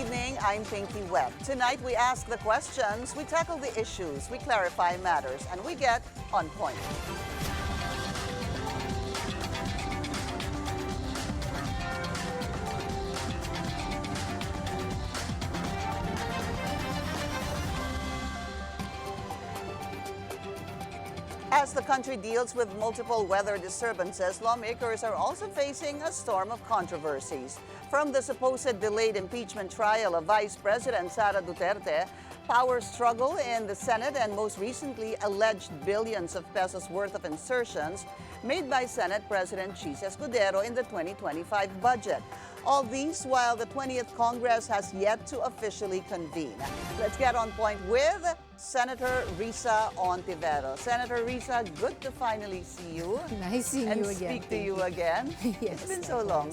evening, I'm Pinky Webb. Tonight, we ask the questions, we tackle the issues, we clarify matters, and we get on point. As the country deals with multiple weather disturbances, lawmakers are also facing a storm of controversies. From the supposed delayed impeachment trial of Vice President Sara Duterte, power struggle in the Senate, and most recently, alleged billions of pesos worth of insertions made by Senate President Chis Escudero in the 2025 budget. All these while the 20th Congress has yet to officially convene. Let's get on point with Senator Risa Ontiveros. Senator Risa, good to finally see you. Nice seeing and you again. speak to you again. Yes, It's been so long.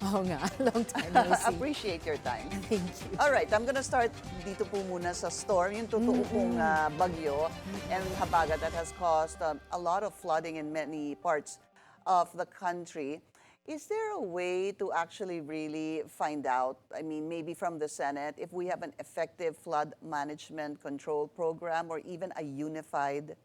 Oo nga, long time no see. Appreciate your time. Thank you. All right, I'm gonna start dito po muna sa storm, yung totoo pong bagyo and habagat that has caused a lot of flooding in many parts of the country. Is there a way to actually really find out, I mean, maybe from the Senate, if we have an effective flood management control program or even a unified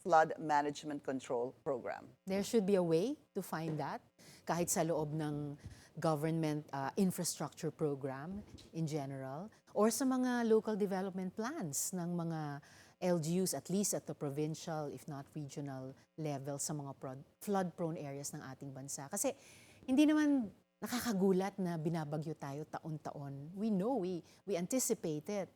flood management control program? There should be a way to find that kahit sa loob ng government infrastructure program in general or sa mga local development plans ng mga LGUs, at least at the provincial, if not regional level sa mga flood-prone areas ng ating bansa. Kasi hindi naman nakakagulat na binabagyo tayo taon-taon. We know, we anticipate it.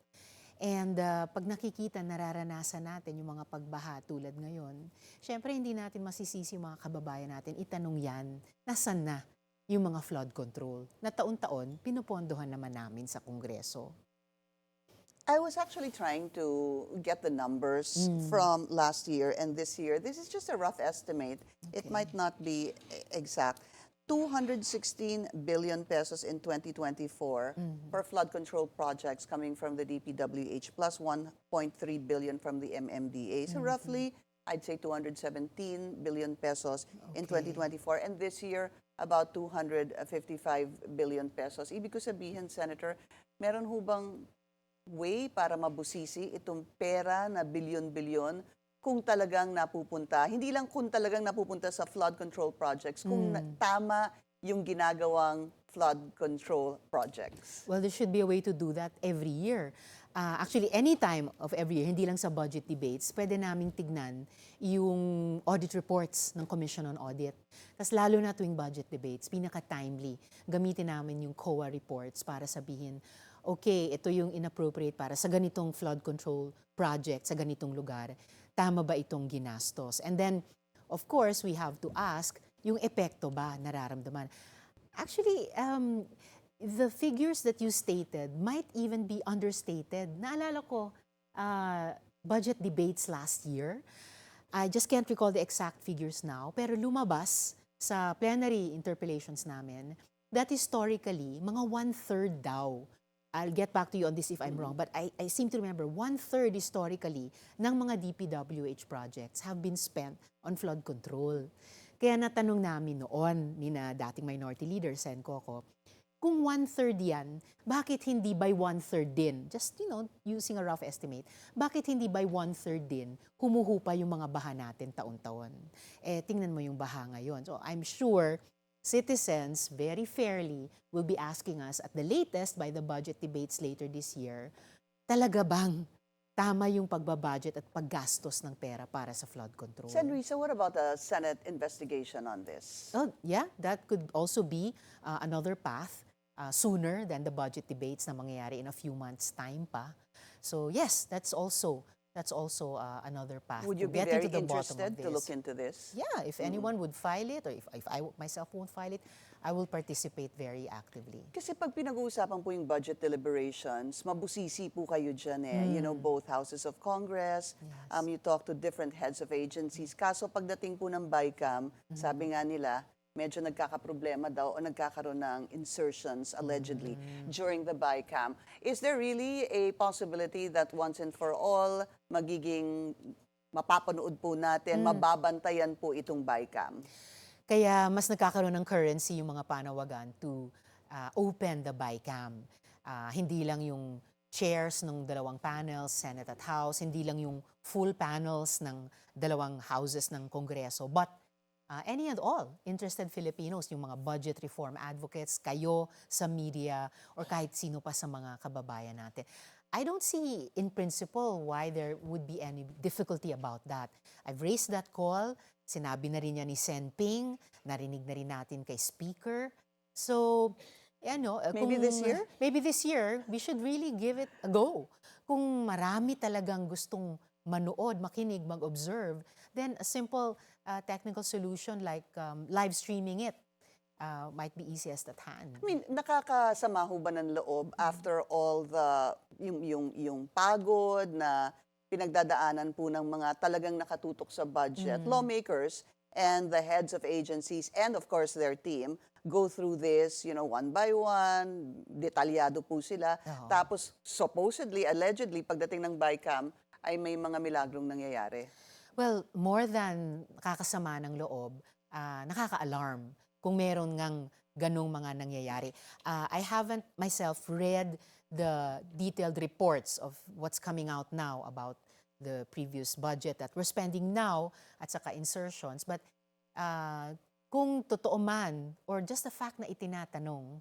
And pag nakikita, nararanasan natin yung mga pagbaha tulad ngayon, syempre hindi natin masisisi yung mga kababayan natin. Itanong yan, nasan na yung mga flood control na taon-taon pinupondohan naman namin sa Kongreso. I was actually trying to get the numbers from last year and this year. This is just a rough estimate. Okay. It might not be exact. 216 billion pesos in 2024 for flood control projects coming from the DPWH plus 1.3 billion from the MMDA. So roughly, I'd say 217 billion pesos in 2024. And this year, about 255 billion pesos. Ibig ko sabihin, Senator, meron ho bang way para mabusisi itong pera na bilyon-bilyon kung talagang napupunta, hindi lang kung talagang napupunta sa flood control projects, kung tama yung ginagawang flood control projects? Well, there should be a way to do that every year. Actually, any time of every year, hindi lang sa budget debates, pwede naming tignan yung audit reports ng Commission on Audit. Tapos lalo na tuwing budget debates, pinaka-timely, gamitin namin yung COA reports para sabihin, okay, ito yung inappropriate para sa ganitong flood control project, sa ganitong lugar. Tama ba itong ginastos? And then, of course, we have to ask, yung epekto ba nararamdaman? Actually, the figures that you stated might even be understated. Naalala ko, budget debates last year. I just can't recall the exact figures now, pero lumabas sa plenary interpellations namin that historically, mga 1/3 daw. I'll get back to you on this if I'm wrong, but I seem to remember 1/3 historically ng mga DPWH projects have been spent on flood control. Kaya natanong namin noon ni na dating minority leader, Sen Coco, kung 1/3 yan, bakit hindi by 1/3 din? Just, using a rough estimate, bakit hindi by 1/3 din humuhupa yung mga baha natin taon-taon? Tingnan mo yung baha ngayon. So I'm sure citizens very fairly will be asking us at the latest by the budget debates later this year, talaga bang tama yung pagbabudget at paggastos ng pera para sa flood control? Sen. Risa, what about a Senate investigation on this? Oh, yeah, that could also be another path sooner than the budget debates na mangyayari in a few months' time pa. So yes, that's also another path. Would you to be get very into the bottom of interested to this. look into this? Yeah, if anyone would file it, or if I myself won't file it, I will participate very actively. Kasi pag pinag-uusapan po yung budget deliberations, mabusisi po kayo dyan eh. You know, both houses of Congress, you talk to different heads of agencies. Kaso pagdating po ng BICAM, sabi nga nila, medyo nagkakaproblema daw o nagkakaroon ng insertions allegedly during the BICAM. Is there really a possibility that once and for all, magiging mapapanood po natin, mababantayan po itong BICAM? Kaya mas nagkakaroon ng currency yung mga panawagan to open the BICAM. Hindi lang yung chairs ng dalawang panels, Senate at House, hindi lang yung full panels ng dalawang houses ng Kongreso, but any and all interested Filipinos, yung mga budget reform advocates, kayo sa media, or kahit sino pa sa mga kababayan natin. I don't see in principle why there would be any difficulty about that. I've raised that call, sinabi na rin niya ni Sen Ping, narinig na rin natin kay Speaker. So, Maybe this year? Maybe this year, we should really give it a go. Kung marami talagang gustong manood, makinig, mag-observe, then a simple technical solution like live streaming it might be easiest at hand. I mean, nakakasama ho ba ng loob after all the, yung pagod na pinagdadaanan po ng mga talagang nakatutok sa budget, lawmakers and the heads of agencies and of course their team go through this, one by one, detalyado po sila. Oo. Tapos supposedly, allegedly, pagdating ng BICAM, ay may mga milagrong nangyayari. Well, more than nakakasama ng loob, nakaka-alarm kung meron ngang ganong mga nangyayari. I haven't myself read the detailed reports of what's coming out now about the previous budget that we're spending now at saka insertions. But kung totoo man, or just the fact na itinatanong,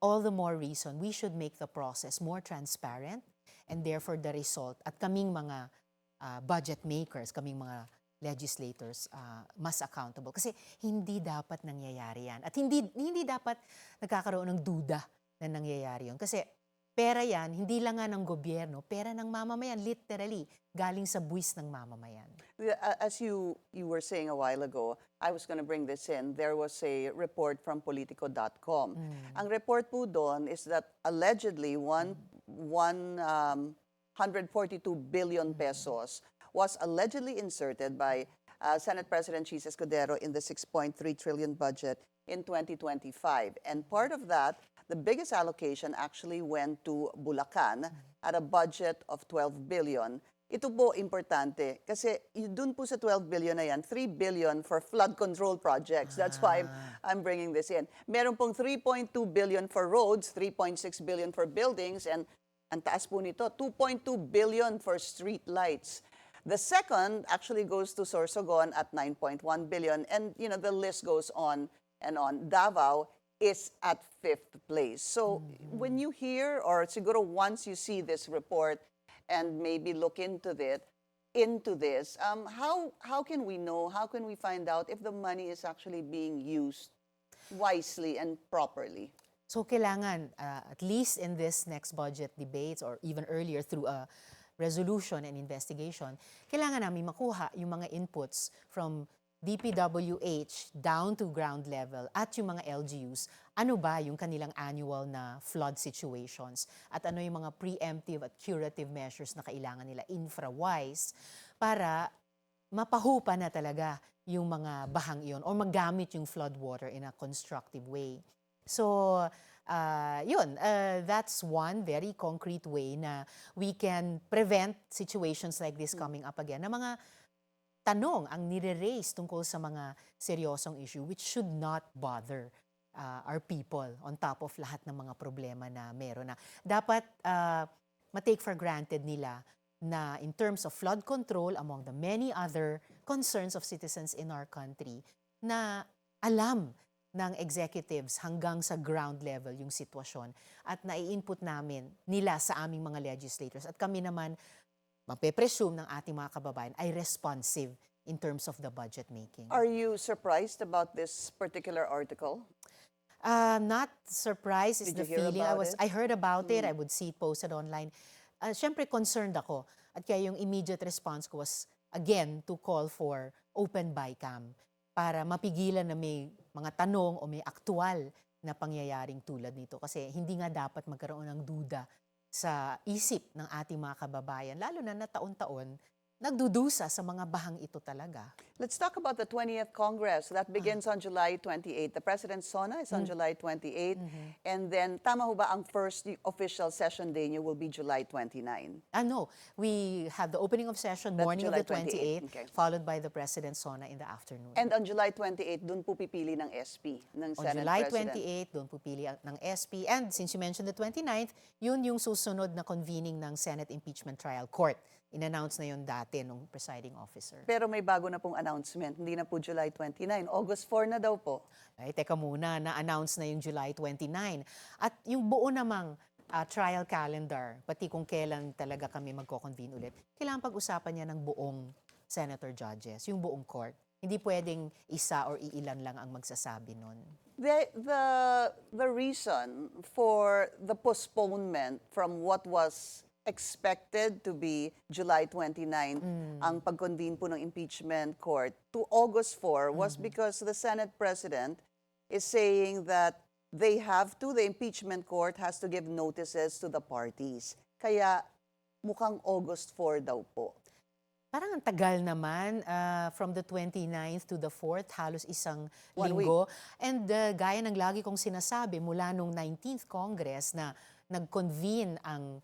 all the more reason we should make the process more transparent and therefore the result at kaming mga budget makers, kaming mga legislators mas accountable. Kasi hindi dapat nangyayari yan. At hindi dapat nagkakaroon ng duda na nangyayari yun. Kasi pera yan, hindi lang nga ng gobyerno, pera ng mamamayan, literally, galing sa buwis ng mamamayan. As you were saying a while ago, I was going to bring this in. There was a report from Politico.com. Ang report po doon is that allegedly 142 billion pesos was allegedly inserted by Senate President Chis Escudero in the 6.3 trillion budget in 2025. And part of that, the biggest allocation actually went to Bulacan at a budget of 12 billion. Ito po importante kasi dun po sa 12 billion na yan, 3 billion for flood control projects. That's why I'm bringing this in. Meron pong 3.2 billion for roads, 3.6 billion for buildings, and ang taas po nito, 2.2 billion for street lights. The second actually goes to Sorsogon at 9.1 billion, and the list goes on and on. Davao is at 5th place. So when you hear, or siguro once you see this report and maybe look into this, how can we know, how can we find out if the money is actually being used wisely and properly? So kailangan, at least in this next budget debates or even earlier through a resolution and investigation, kailangan namin makuha yung mga inputs from DPWH down to ground level at yung mga LGUs, ano ba yung kanilang annual na flood situations at ano yung mga preemptive at curative measures na kailangan nila infra-wise para mapahupa na talaga yung mga bahang iyon or magamit yung flood water in a constructive way. So, that's one very concrete way na we can prevent situations like this coming up again. Na mga tanong ang nire-raise tungkol sa mga seryosong issue which should not bother our people on top of lahat ng mga problema na meron na. Dapat ma-take for granted nila na in terms of flood control among the many other concerns of citizens in our country na alam ng executives hanggang sa ground level yung sitwasyon at nai-input namin nila sa aming mga legislators at kami naman mape-presume ng ating mga kababayan ay responsive in terms of the budget making. Are you surprised about this particular article? Not surprised is Did the you hear feeling. about I heard about it. I would see it posted online. Siyempre concerned ako. At kaya yung immediate response ko was, again, to call for open BICAM para mapigilan na may mga tanong o may aktual na pangyayaring tulad nito. Kasi hindi nga dapat magkaroon ng duda sa isip ng ating mga kababayan, lalo na taon-taon nagdudusa sa mga bahang ito talaga. Let's talk about the 20th Congress. That begins on July 28. The President's SONA is on July 28. And then, tama ho ba, ang first official session day niyo will be July 29? No, we have the opening of session That's morning of the July 28, 28th, okay. followed by the President's SONA in the afternoon. And on July 28, dun po pipili ng SP, ng On Senate July President. 28, doon pupili ng SP. And since you mentioned the 29th, yun yung susunod na convening ng Senate Impeachment Trial Court. In-announce na yun dati nung presiding officer. Pero may bago na pong announcement. Hindi na po July 29. August 4 na daw po. Ay, teka muna, na-announce na yung July 29. At yung buo namang trial calendar, pati kung kailan talaga kami magko-convene ulit, kailangan pag-usapan niya ng buong senator judges, yung buong court. Hindi pwedeng isa or iilan lang ang magsasabi nun. The reason for the postponement from what was expected to be July 29, ang pag-convene po ng impeachment court, to August 4 was because the Senate President is saying that the impeachment court has to give notices to the parties. Kaya mukhang August 4 daw po. Parang ang tagal naman, from the 29th to the 4th, halos isang 1 linggo. And gaya ng lagi kong sinasabi, mula nung 19th Congress na nag-convene ang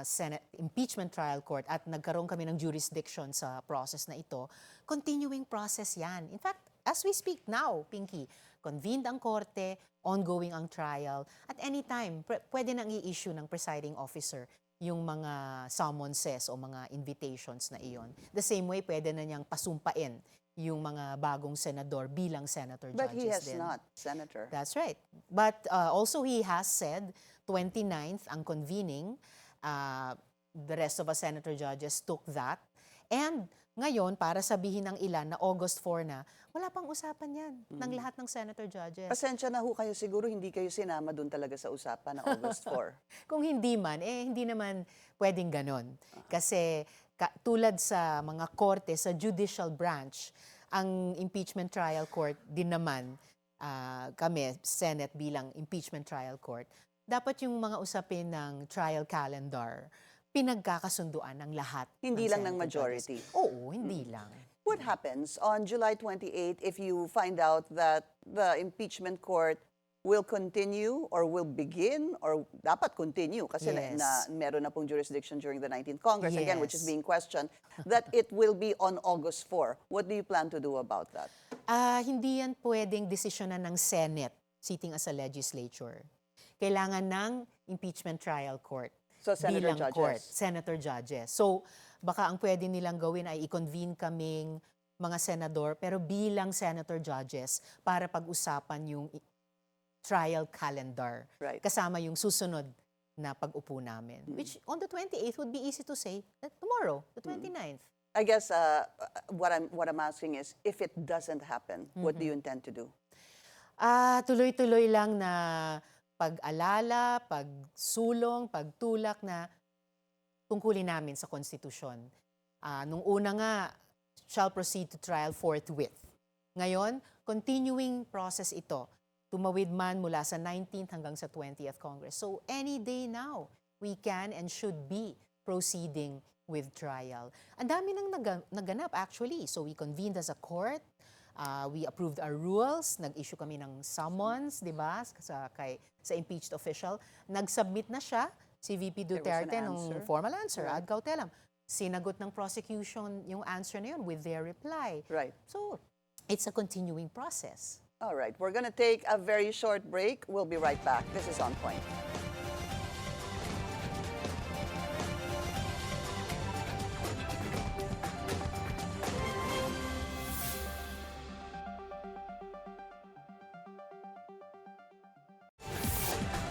Senate Impeachment Trial Court at nagkaroon kami ng jurisdiction sa process na ito, continuing process yan. In fact, as we speak now, Pinky, convened ang korte, ongoing ang trial, at anytime, pwede nang i-issue ng presiding officer yung mga summonses o mga invitations na iyon. The same way, pwede na niyang pasumpain yung mga bagong senador bilang senator But he judges has din. not, Senator. That's right. But also he has said 29th ang convening. The rest of us senator judges took that. And ngayon, para sabihin ng ilan na August 4 na, wala pang usapan yan ng lahat ng senator judges. Pasensya na ho kayo, siguro hindi kayo sinama dun talaga sa usapan na August 4. Kung hindi man, hindi naman pwedeng ganon. Kasi tulad sa mga korte, sa judicial branch, ang impeachment trial court din naman, kami, Senate bilang impeachment trial court, dapat yung mga usapin ng trial calendar, pinagkakasunduan ng lahat. Hindi lang ng senator majority. judges. Oo, hindi lang. What happens on July 28 if you find out that the impeachment court will continue or will begin or dapat continue kasi Yes. na meron na pong jurisdiction during the 19th Congress, again, which is Yes. being questioned, that it will be on August 4. What do you plan to do about that? Hindi yan pwedeng desisyonan ng Senate sitting as a legislature. Kailangan ng impeachment trial court. So, senator bilang judges. court, senator judges. So, baka ang pwede nilang gawin ay i-convene kaming mga senador, pero bilang senator judges para pag-usapan yung trial calendar. Right. Kasama yung susunod na pag-upo namin. Which on the 28th would be easy to say that tomorrow, the 29th. I guess what I'm asking is, if it doesn't happen, what do you intend to do? Tuloy-tuloy lang na pag-alala, pagsulong, pagtulak na tungkulin namin sa konstitusyon. Nung una nga, shall proceed to trial forthwith. Ngayon, continuing process ito. Tumawid man mula sa 19th hanggang sa 20th Congress. So any day now, we can and should be proceeding with trial. Ang dami nang naganap actually. So we convened as a court. We approved our rules, nag-issue kami ng summons, di ba, sa impeached official. Nag-submit na siya, si VP There was Duterte, an nung answer. formal answer, Right. ad cautelam. Sinagot ng prosecution yung answer na yun with their reply. Right. So, it's a continuing process. All right, we're going to take a very short break. We'll be right back. This is On Point.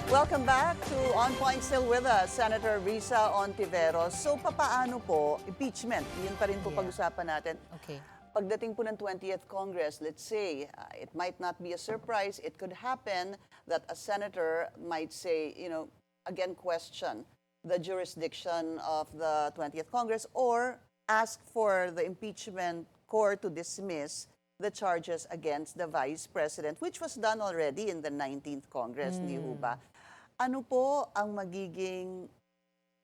Welcome back to On Point, still with us, Senator Risa Ontiveros. So, papaano po, impeachment, yun pa rin po Yeah. pag-usapan natin. Okay. Pagdating po ng 20th Congress, let's say, it might not be a surprise, it could happen that a senator might say, again, question the jurisdiction of the 20th Congress or ask for the impeachment court to dismiss the charges against the Vice President, which was done already in the 19th Congress, di ho ba? Ano po ang magiging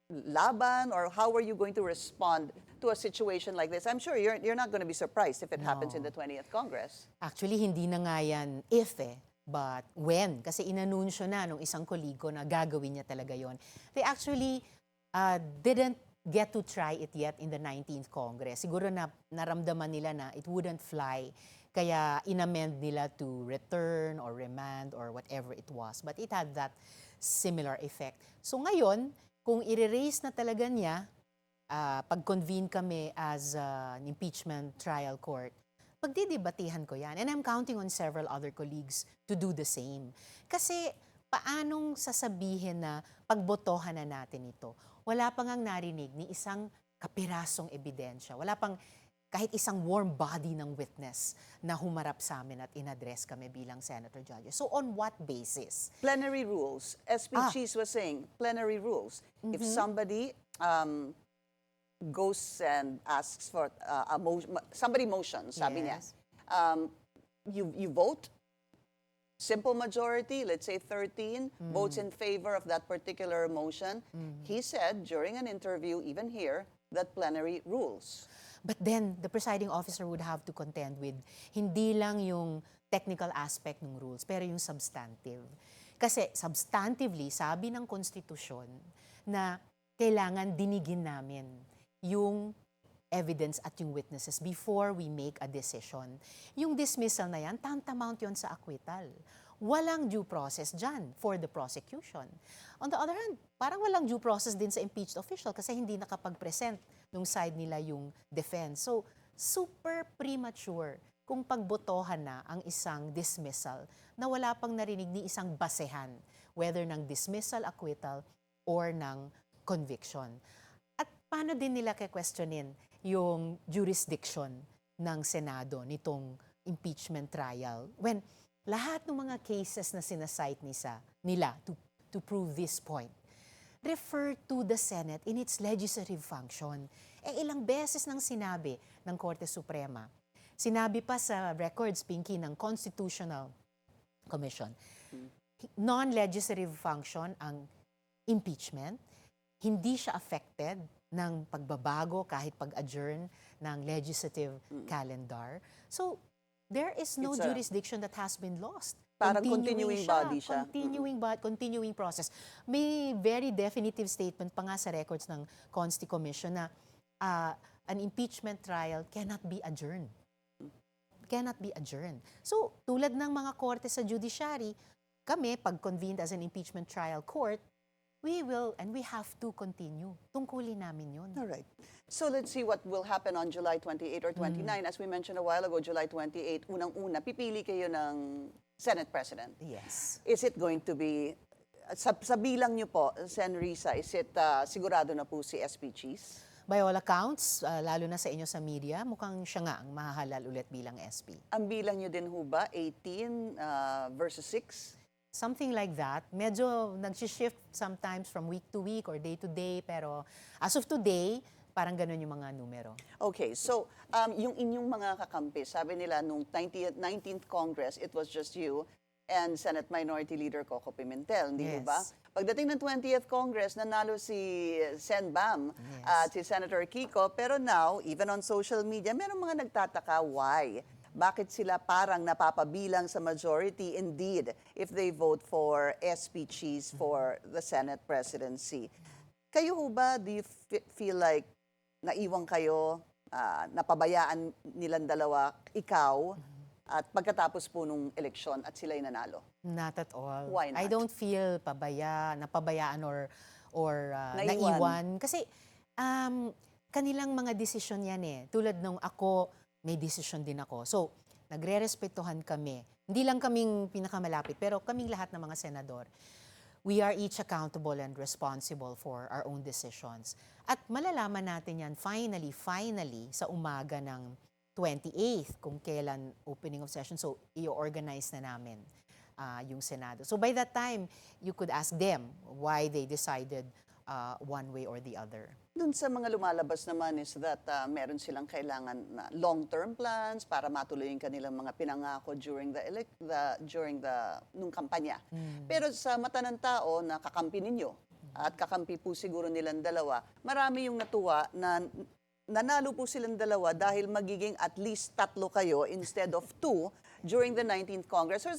laban, or how are you going to respond to a situation like this? I'm sure you're not going to be surprised if it happens in the 20th Congress. Actually, hindi na nga yan if but when. Kasi inanunsyo na nung isang koligo na gagawin niya talaga yon. They actually didn't get to try it yet in the 19th Congress. Siguro na naramdaman nila na it wouldn't fly. Kaya inamend nila to return or remand or whatever it was. But it had that similar effect. So ngayon, kung i-raise na talaga niya, pag-convene kami as an impeachment trial court, pagdidebatihan ko yan. And I'm counting on several other colleagues to do the same. Kasi paanong sasabihin na pagbotohan na natin ito? Wala pang ang narinig ni isang kapirasong ebidensya. Wala pang kahit isang warm body ng witness na humarap sa amin at in-address kami bilang senator judges. So on what basis? Plenary rules. SP Cheese was saying, plenary rules. If somebody goes and asks for a motion, somebody motions, sabi niya, Yes. you vote, simple majority, let's say 13, votes in favor of that particular motion. He said during an interview, even here, that plenary rules. But then, the presiding officer would have to contend with hindi lang yung technical aspect ng rules, pero yung substantive. Kasi substantively, sabi ng konstitusyon na kailangan dinigin namin yung evidence at yung witnesses before we make a decision. Yung dismissal na yan, tantamount yon sa acquittal. Walang due process dyan for the prosecution. On the other hand, parang walang due process din sa impeached official kasi hindi nakapag-present nung side nila yung defense. So, super premature kung pagbotohan na ang isang dismissal na wala pang narinig ni isang basehan, whether ng dismissal, acquittal, or ng conviction. At paano din nila questionin yung jurisdiction ng Senado nitong impeachment trial when lahat ng mga cases na sinasite nila to prove this point refer to the Senate in its legislative function. Ilang beses nang sinabi ng Korte Suprema. Sinabi pa sa records, Pinky, ng Constitutional Commission. Non-legislative function ang impeachment. Hindi siya affected ng pagbabago kahit pag-adjourn ng legislative calendar. So, there is no It's a- jurisdiction that has been lost. Parang continuing body siya. Continuing process. May very definitive statement pa nga sa records ng Consti Commission na an impeachment trial cannot be adjourned. Cannot be adjourned. So, tulad ng mga korte sa judiciary, kami, pag convened as an impeachment trial court, we will and we have to continue. Tungkulin namin yun. All right. So let's see what will happen on July 28 or 29. As we mentioned a while ago, July 28, unang-una, pipili kayo ng Senate President. Yes. Is it going to be, sa bilang nyo po, Sen. Risa, is it sigurado na po si SP Cheese? By all accounts, lalo na sa inyo sa media, mukhang siya nga ang mahahalal ulit bilang SP. Ang bilang nyo din ho ba, 18 versus 6? Something like that. Medyo nag-shift sometimes from week to week or day to day, pero as of today, parang ganun yung mga numero. Okay, so yung inyong mga kakampi, sabi nila nung 19th Congress, it was just you and Senate Minority Leader Coco Pimentel, hindi ho Yes. ba? Pagdating ng 20th Congress, nanalo si Sen. Bam at si Senator Kiko, pero now, even on social media, meron mga nagtataka, why? Bakit sila parang napapabilang sa majority indeed if they vote for SP Cheese for the Senate presidency? Kayo ho ba, do you feel like naiwan kayo, napabayaan nilang dalawa, ikaw, at pagkatapos po nung eleksyon at sila'y nanalo? Not at all. Why not? I don't feel napabayaan or Naiwan. naiwan. Kasi kanilang mga desisyon yan eh. Tulad nung ako, may desisyon din ako. So, nagre-respetuhan kami. Hindi lang kaming pinakamalapit, pero kaming lahat ng mga senador. We are each accountable and responsible for our own decisions. At malalaman natin yan finally, sa umaga ng 28th, kung kailan opening of session. So, i-organize na namin yung Senado. So, by that time, you could ask them why they decided one way or the other. Doon sa mga lumalabas naman is that meron silang kailangan na long-term plans para matuloy yung kanilang mga pinangako during nung kampanya. Pero sa mata ng tao na kakampi ninyo, at kakampi po siguro nilang dalawa, marami yung natuwa na nanalo po silang dalawa dahil magiging at least 3 kayo instead of 2 during the 19th Congress. So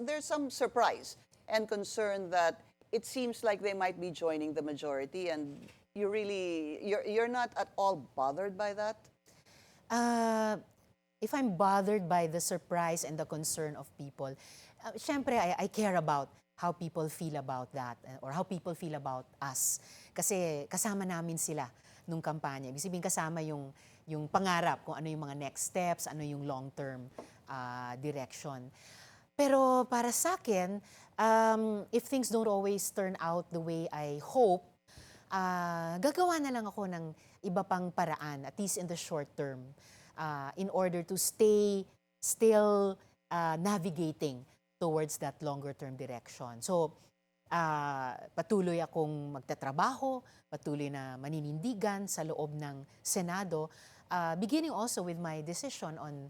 there's some surprise and concern that it seems like they might be joining the majority, and you're not at all bothered by that? If I'm bothered by the surprise and the concern of people, syempre I care about how people feel about that or how people feel about us. Kasi kasama namin sila nung kampanya. Ibig sabihin kasama yung pangarap kung ano yung mga next steps, ano yung long-term direction. Pero para sa akin, if things don't always turn out the way I hope, gagawa na lang ako ng iba pang paraan, at least in the short term, in order to stay still navigating towards that longer term direction. So, patuloy akong magtatrabaho, patuloy na maninindigan sa loob ng Senado, beginning also with my decision on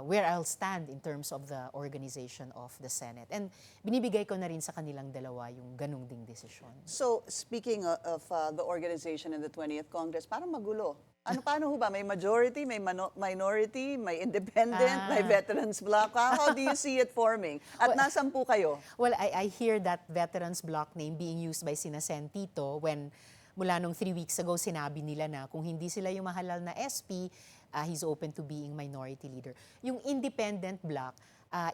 where I'll stand in terms of the organization of the Senate. And binibigay ko na rin sa kanilang dalawa yung ganung ding desisyon. So, speaking of the organization in the 20th Congress, parang magulo. Paano ho ba? May majority, may minority, may independent, may veterans bloc. How do you see it forming? At nasan po kayo? Well, I hear that veterans bloc name being used by sina Sen Tito when mula nung 3 weeks ago sinabi nila na kung hindi sila yung mahalal na SP, he's open to being minority leader. Yung independent bloc,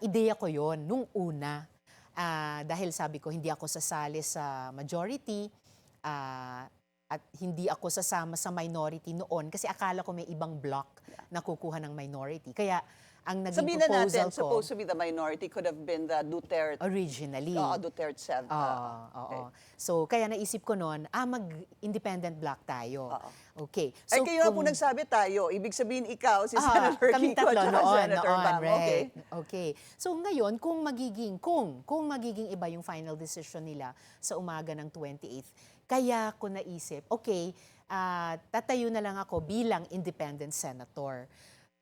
ideya ko yon nung una. Dahil sabi ko, hindi ako sasali sa majority, at hindi ako sasama sa minority noon kasi akala ko may ibang block na kukuha ng minority. Kaya ang naging Sabihin na proposal natin, ko, supposed to be the minority could have been the Duterte. originally. Duterte 7. Oo. So, kaya naisip ko noon, mag-independent block tayo. Okay. Ay, kayo po nagsabi tayo. Ibig sabihin ikaw, si Senator kami Kiko, tatlo at Senator Bam. right. Okay. So, ngayon, kung magiging iba yung final decision nila sa umaga ng 28th, kaya ko naisip, okay, tatayo na lang ako bilang independent senator.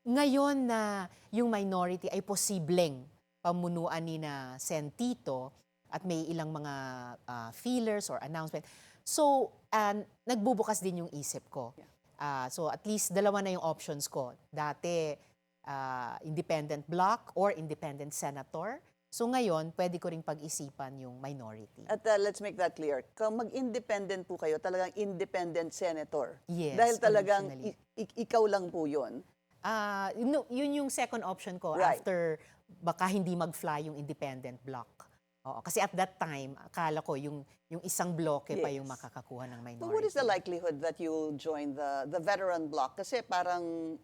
Ngayon na yung minority ay posibleng pamunuan ni na Sen Tito at may ilang mga feelers or announcement. So, nagbubukas din yung isip ko. So, at least dalawa na yung options ko. Dati, independent bloc or independent senator. So ngayon, pwede ko ring pag-isipan yung minority. At let's make that clear. Kung mag-independent po kayo, talagang independent senator. Yes, Dahil talagang originally. ikaw lang po yun. Yun yung second option ko Right. after baka hindi mag-fly yung independent bloc. Oo, kasi at that time, akala ko yung isang bloke pa yung Yes. makakakuha ng minority. But what is the likelihood that you'll join the veteran bloc? Kasi parang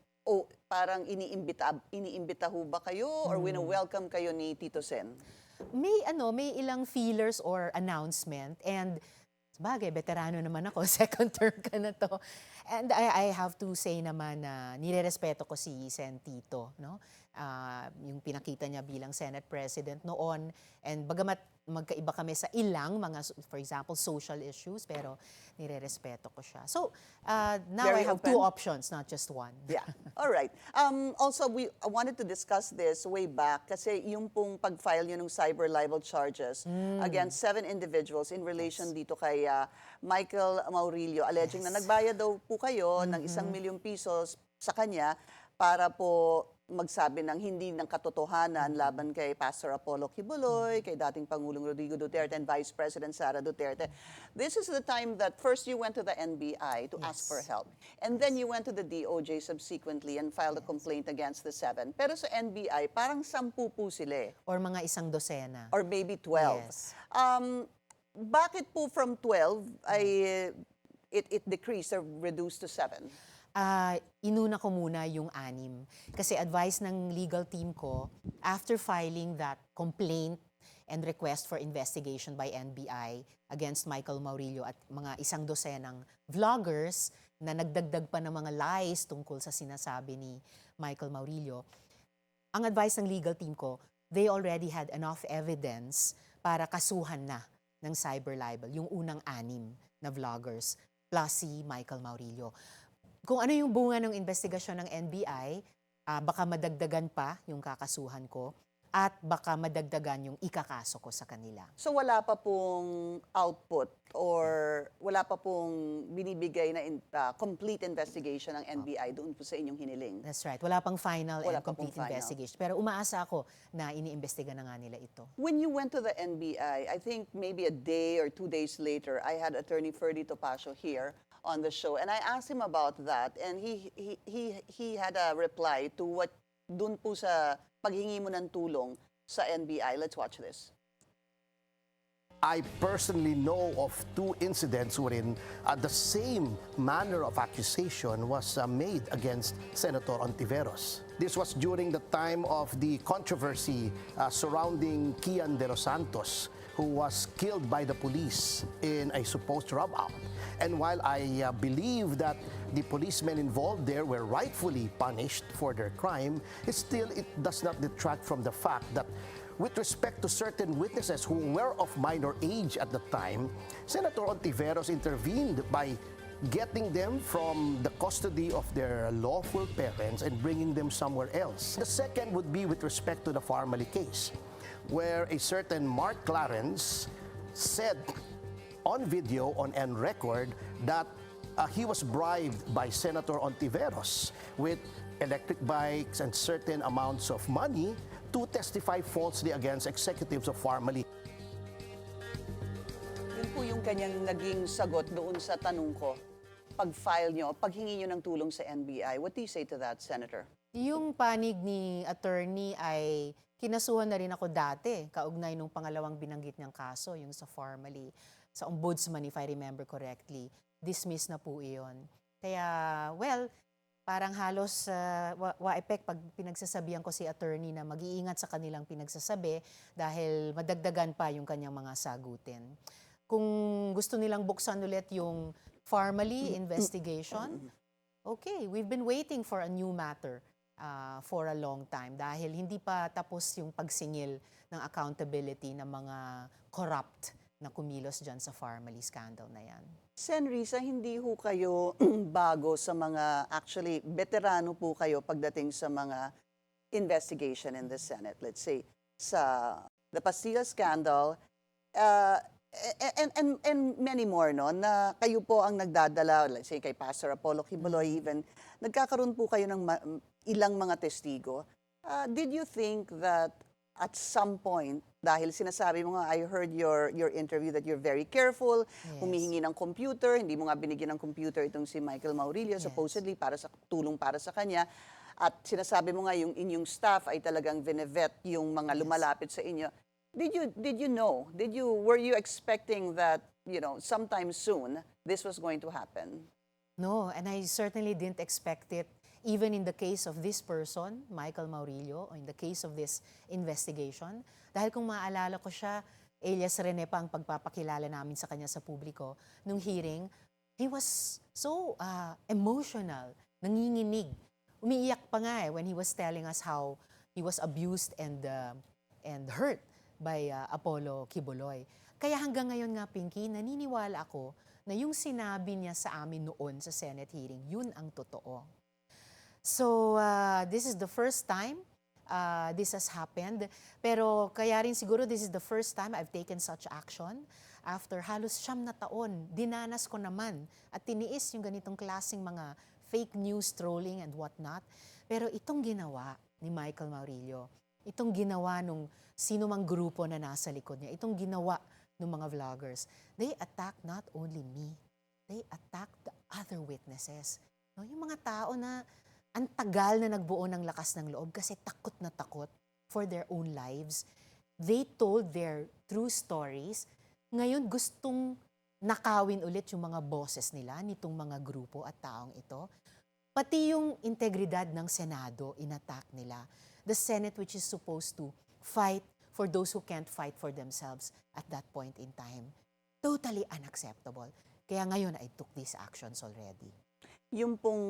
iniimbita ho ba kayo or wino-welcome kayo ni Tito Sen? May ilang feelers or announcement, and sabagay, veterano naman ako, second term ka na to. And I have to say naman na nirerespeto ko si Sen Tito, no? Yung pinakita niya bilang Senate President noon, and bagamat magkaiba kami sa ilang mga, for example, social issues, pero nirerespeto ko siya. So, now Very I have open. 2 options, not just one. Yeah. All right. Also, we wanted to discuss this way back kasi yung pong pag-file nyo ng cyber libel charges against 7 individuals in relation dito kay Michael Maurilio, alleging na nagbayad daw po kayo ng 1 milyong pesos sa kanya para po magsabi ng hindi ng katotohanan laban kay Pastor Apollo Kibuloy, kay dating Pangulong Rodrigo Duterte and Vice President Sara Duterte. This is the time that first you went to the NBI to ask for help. And then you went to the DOJ subsequently and filed a complaint against the 7. Pero sa NBI, parang 10 po sila eh. Or mga isang dosena. Or maybe 12. Yes. Bakit po from 12 ay it decreased or reduced to 7? Inuna ko muna yung 6. Kasi advice ng legal team ko, after filing that complaint and request for investigation by NBI against Michael Maurilio at mga isang dosenang vloggers na nagdagdag pa ng mga lies tungkol sa sinasabi ni Michael Maurilio, ang advice ng legal team ko, they already had enough evidence para kasuhan na ng cyber libel, yung unang 6 na vloggers, plus si Michael Maurilio. Kung ano yung bunga ng investigasyon ng NBI, baka madagdagan pa yung kakasuhan ko. at baka madagdagan yung ikakaso ko sa kanila. So wala pa pong output or wala pa pong binibigay na complete investigation ng NBI doon po sa inyong hiniling? That's right. Wala pang final Wala and pa pong complete final. investigation. Pero umaasa ako na iniimbestiga na nga nila ito. When you went to the NBI, I think maybe a day or 2 days later, I had Attorney Ferdy Topacio here on the show, and I asked him about that, and he had a reply to what dun po sa paghingi mo ng tulong sa NBI. Let's watch this. I personally know of 2 incidents wherein the same manner of accusation was made against Senator Ontiveros. This was during the time of the controversy surrounding Kian De Los Santos, who was killed by the police in a supposed rob-out. And while I believe that the policemen involved there were rightfully punished for their crime, it does not detract from the fact that with respect to certain witnesses who were of minor age at the time, Senator Ontiveros intervened by getting them from the custody of their lawful parents and bringing them somewhere else. The second would be with respect to the Farmally case, where a certain Mark Clarence said on video, on record, that he was bribed by Senator Ontiveros with electric bikes and certain amounts of money to testify falsely against executives of Farmally. Yun po yung kanyang naging sagot doon sa tanong ko. Pag-file nyo, paghingi nyo ng tulong sa NBI. What do you say to that, Senator? Yung panig ni attorney ay kinasuhan na rin ako dati, kaugnay nung pangalawang binanggit niyang kaso, yung sa Farmally, sa ombudsman, if I remember correctly. Dismiss na po iyon. Kaya, well, parang halos waepek pag pinagsasabihan ko si attorney na mag-iingat sa kanilang pinagsasabi dahil madagdagan pa yung kanyang mga sagutin. Kung gusto nilang buksan ulit yung Farmally investigation, okay, we've been waiting for a new matter for a long time dahil hindi pa tapos yung pagsingil ng accountability ng mga corrupt na kumilos dyan sa Farmally scandal na yan. Sen Risa, hindi ho kayo bago sa mga, actually, veterano po kayo pagdating sa mga investigation in the Senate. Let's say, sa the Pastilla scandal, and many more, no, na kayo po ang nagdadala, let's say kay Pastor Apollo Kibuloy even, nagkakaroon po kayo ng ilang mga testigo. Did you think that at some point, dahil sinasabi mo nga, I heard your interview that you're very careful, humihingi ng computer, hindi mo nga binigyan ng computer itong si Michael Maurilio, supposedly para sa tulong para sa kanya, at sinasabi mo nga yung inyong staff ay talagang vinevet yung mga lumalapit sa inyo. Did you know? Were you expecting that, sometime soon this was going to happen? No, and I certainly didn't expect it. Even in the case of this person, Michael Maurilio, or in the case of this investigation, dahil kung maaalala ko siya, alias Rene pa ang pagpapakilala namin sa kanya sa publiko, nung hearing, he was so emotional, nanginginig. Umiiyak pa nga when he was telling us how he was abused and hurt by Apollo Kibuloy. Kaya hanggang ngayon nga, Pinky, naniniwala ako na yung sinabi niya sa amin noon sa Senate hearing, yun ang totoo. So, this is the first time this has happened. Pero kaya rin siguro this is the first time I've taken such action. After halos 9 na taon, dinanas ko naman at tiniis yung ganitong klaseng mga fake news, trolling and whatnot. Pero itong ginawa ni Michael Maurilio, itong ginawa nung sino mang grupo na nasa likod niya, itong ginawa ng mga vloggers, they attacked not only me, they attacked the other witnesses. No, yung mga tao na ang tagal na nagbuo ng lakas ng loob kasi takot na takot for their own lives. They told their true stories. Ngayon gustong nakawin ulit yung mga boses nila nitong mga grupo at taong ito. Pati yung integridad ng Senado, inattack nila. The Senate which is supposed to fight for those who can't fight for themselves at that point in time. Totally unacceptable. Kaya ngayon I took these actions already. Yung pong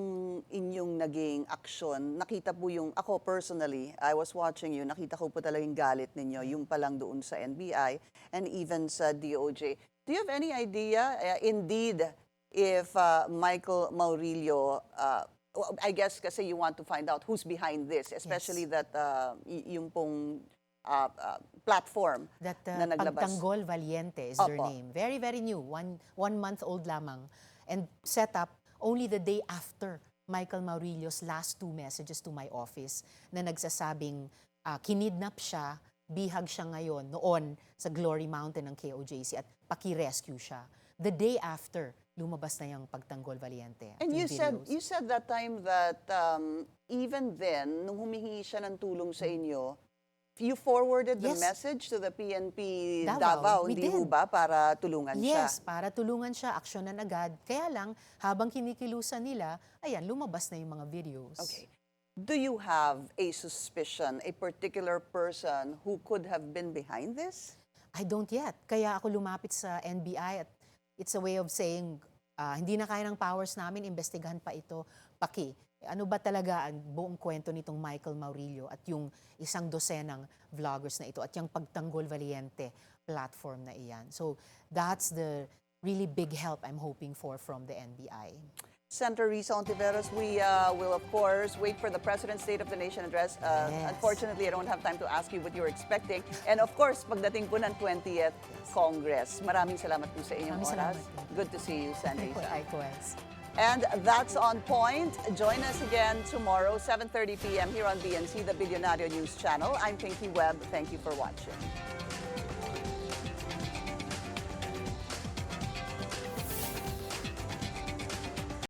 inyong naging aksyon, nakita po yung, ako personally, I was watching you, nakita ko po talaga yung galit ninyo, yung palang doon sa NBI and even sa DOJ. Do you have any idea, indeed, if Michael Maurilio, I guess kasi you want to find out who's behind this, especially that yung pong platform That na naglabas. Pagtanggol Valiente is their Opo. name. Very, very new. One month old lamang. And set up only the day after Michael Maurilio's last 2 messages to my office na nagsasabing kinidnap siya, bihag siya ngayon, noon sa Glory Mountain ng KOJC at paki-rescue siya. The day after, lumabas na yung Pagtanggol Valiente. at And yung you videos. said that time that even then, nung humihingi siya ng tulong sa inyo, you forwarded the Yes. message to the PNP Davao. Davao, We hindi did. ho ba, para tulungan siya? Yes, para tulungan siya, aksyonan agad. Kaya lang, habang kinikilusan nila, ayan, lumabas na yung mga videos. Okay. Do you have a suspicion, a particular person who could have been behind this? I don't yet. Kaya ako lumapit sa NBI at it's a way of saying, hindi na kaya ng powers namin, investigahan pa ito, paki. Ano ba talaga ang buong kwento nitong Michael Maurilio at yung 100 vloggers na ito at yung Pagtanggol Valiente platform na iyan. So that's the really big help I'm hoping for from the NBI. Senator Risa Ontiveros, we will of course wait for the President's State of the Nation address. Yes. Unfortunately, I don't have time to ask you what you're expecting. And of course, pagdating po ng 20th Congress, maraming salamat po sa inyong Maraming oras. salamat. Good to see you, Senator Risa. Likewise. And that's On Point. Join us again tomorrow, 7:30 p.m. here on BNC, the Billionario News Channel. I'm Pinky Webb. Thank you for watching.